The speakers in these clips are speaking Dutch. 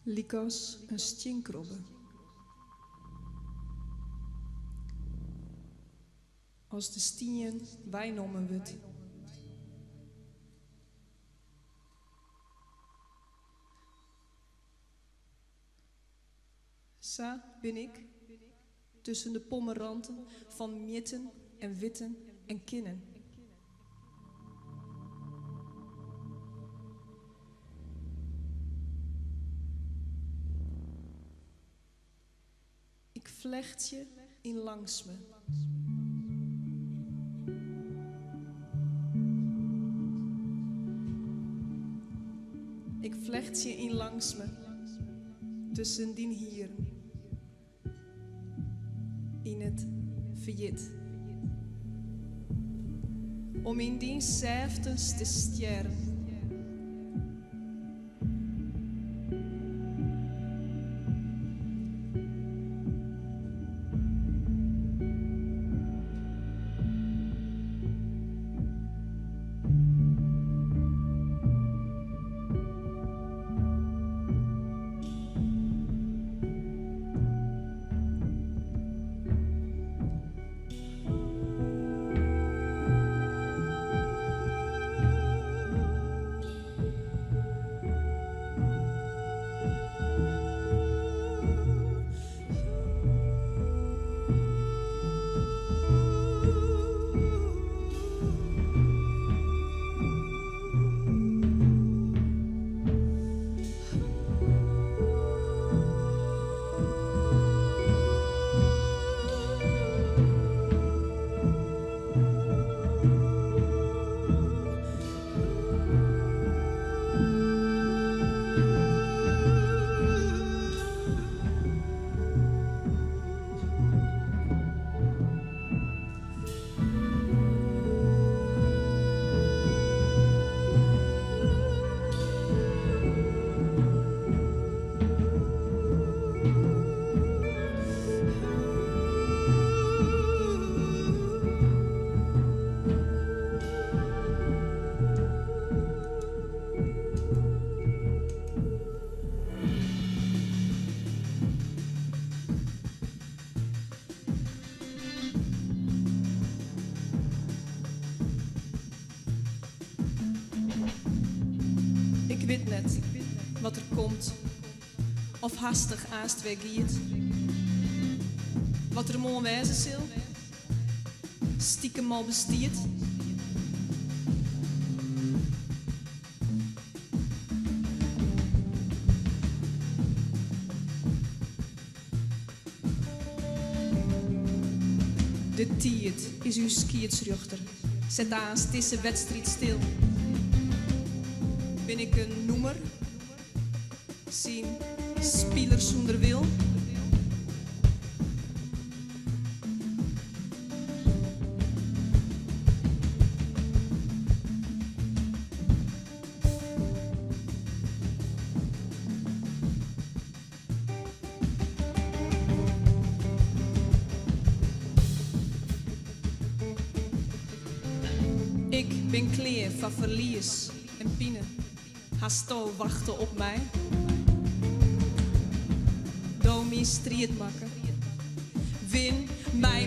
Likos een stjinkrobbe. Als de stien wij noemen wut. Sa ben ik tussen de pommeranten van mitten en witten en kinnen. Ik vlecht je in langs me. Ik vlecht je in langs me, tussen dien hier, in het verjit. Om in dien zevens te sterren. Ik weet net wat er komt, of hastig aast weggiet. Wat er mooi wijzen zal, stiekem al bestiert. De tiert is uw skiertsruchter, zet aast deze wedstrijd stil. Ben ik een noemer? Zien speler zonder wil? Ik ben kleer van verlies en pine. Hasto wachten op mij. Domi striet maken. Win mij.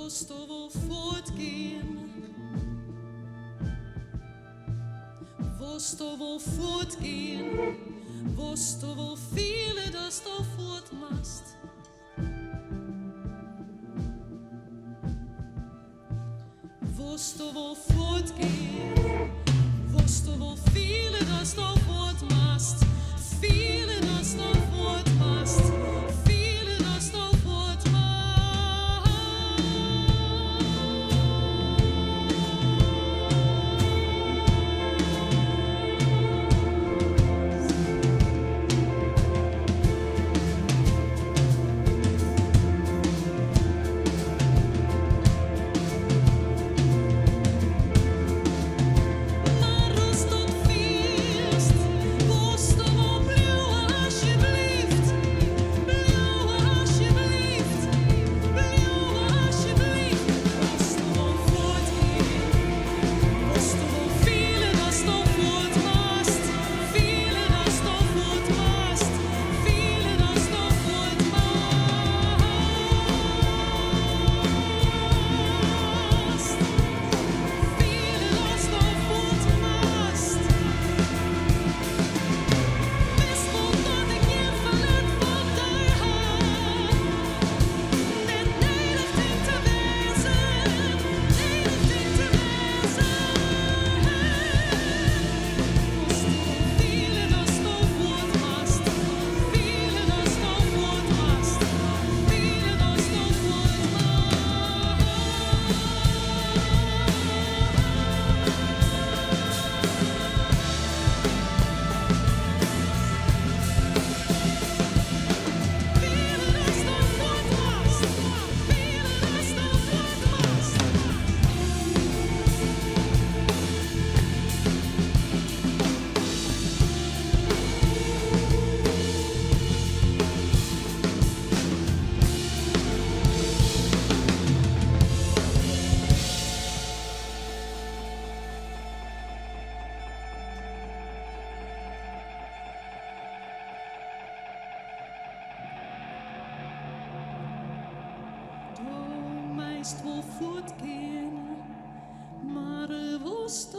Wost du wohl fortgehen? Wost du wohl fortgehen? Wost du wohl viele, dass du fortmachst? Wost du wohl fortgehen? Wost du wohl viele, dass du fortmachst? Viele, dass du fortmachst? Viele, dass du fortmachst? Wohl fortgehen, maar woest